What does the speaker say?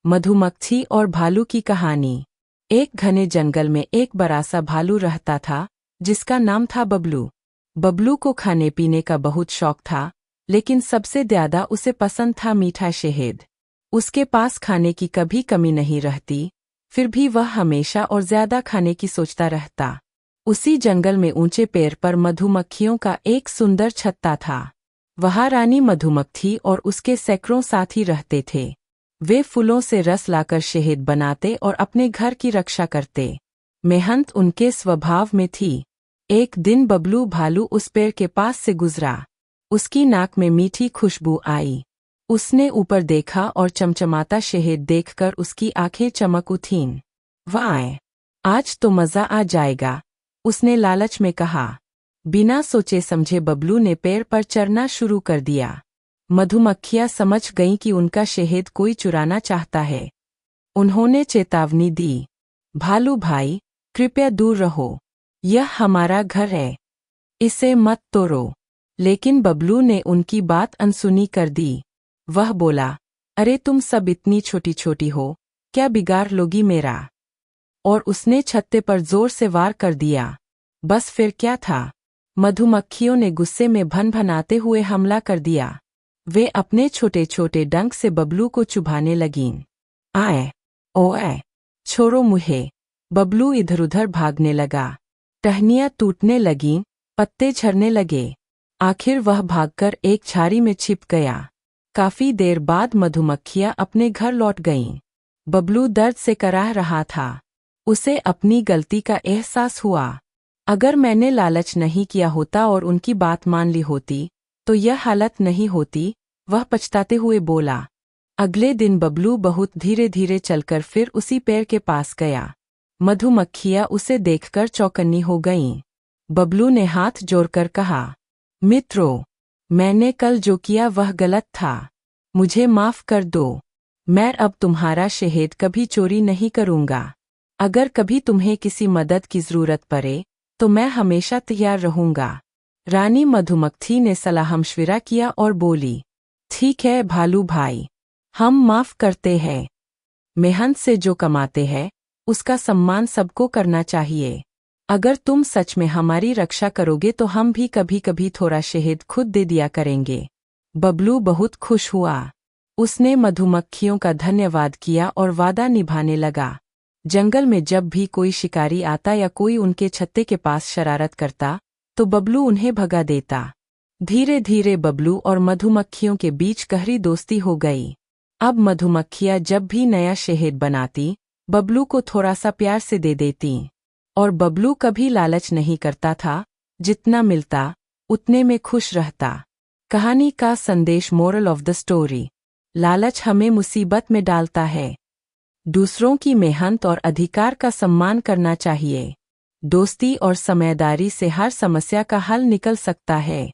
मधुमक्खी और भालू की कहानी। एक घने जंगल में एक बड़ा सा भालू रहता था जिसका नाम था बबलू। बबलू को खाने पीने का बहुत शौक था, लेकिन सबसे ज्यादा उसे पसंद था मीठा शहद। उसके पास खाने की कभी कमी नहीं रहती, फिर भी वह हमेशा और ज्यादा खाने की सोचता रहता। उसी जंगल में ऊंचे पेड़ पर मधुमक्खियों का एक सुंदर छत्ता था। वहाँ रानी मधुमक्खी और उसके सैकड़ों साथी रहते थे। वे फूलों से रस लाकर शहद बनाते और अपने घर की रक्षा करते। मेहनत उनके स्वभाव में थी। एक दिन बबलू भालू उस पेड़ के पास से गुजरा। उसकी नाक में मीठी खुशबू आई। उसने ऊपर देखा और चमचमाता शहद देखकर उसकी आंखें चमक उठीं। वाह, आज तो मजा आ जाएगा, उसने लालच में कहा। बिना सोचे समझे बबलू ने पेड़ पर चढ़ना शुरू कर दिया। मधुमक्खियां समझ गईं कि उनका शहद कोई चुराना चाहता है। उन्होंने चेतावनी दी, भालू भाई, कृपया दूर रहो, यह हमारा घर है, इसे मत तोड़ो। लेकिन बबलू ने उनकी बात अनसुनी कर दी। वह बोला, अरे तुम सब इतनी छोटी छोटी हो, क्या बिगाड़ लोगी मेरा? और उसने छत्ते पर जोर से वार कर दिया। बस फिर क्या था, मधुमक्खियों ने गुस्से में भनभनाते हुए हमला कर दिया। वे अपने छोटे छोटे डंक से बबलू को चुभाने लगीं। आए, ओए, छोड़ो मुझे। बबलू इधर उधर भागने लगा। टहनियां टूटने लगीं, पत्ते झड़ने लगे। आखिर वह भागकर एक झाड़ी में छिप गया। काफी देर बाद मधुमक्खियां अपने घर लौट गईं। बबलू दर्द से कराह रहा था। उसे अपनी गलती का एहसास हुआ। अगर मैंने लालच नहीं किया होता और उनकी बात मान ली होती, तो यह हालत नहीं होती, वह पछताते हुए बोला। अगले दिन बबलू बहुत धीरे धीरे चलकर फिर उसी पेड़ के पास गया। मधुमक्खियां उसे देखकर चौकन्नी हो गईं। बबलू ने हाथ जोड़कर कहा, मित्रों, मैंने कल जो किया वह गलत था, मुझे माफ कर दो। मैं अब तुम्हारा शहद कभी चोरी नहीं करूंगा। अगर कभी तुम्हें किसी मदद की जरूरत पड़े, तो मैं हमेशा तैयार रहूंगा। रानी मधुमक्खी ने सलाह-मशविरा किया और बोली, ठीक है भालू भाई, हम माफ करते हैं। मेहनत से जो कमाते हैं, उसका सम्मान सबको करना चाहिए। अगर तुम सच में हमारी रक्षा करोगे तो हम भी कभी कभी थोड़ा शहद खुद दे दिया करेंगे। बबलू बहुत खुश हुआ। उसने मधुमक्खियों का धन्यवाद किया और वादा निभाने लगा। जंगल में जब भी कोई शिकारी आता या कोई उनके छत्ते के पास शरारत करता, तो बबलू उन्हें भगा देता। धीरे धीरे बबलू और मधुमक्खियों के बीच गहरी दोस्ती हो गई। अब मधुमक्खियां जब भी नया शहद बनाती, बबलू को थोड़ा सा प्यार से दे देती। और बबलू कभी लालच नहीं करता था, जितना मिलता उतने में खुश रहता। कहानी का संदेश, मोरल ऑफ द स्टोरी, लालच हमें मुसीबत में डालता है। दूसरों की मेहनत और अधिकार का सम्मान करना चाहिए। दोस्ती और समझदारी से हर समस्या का हल निकल सकता है।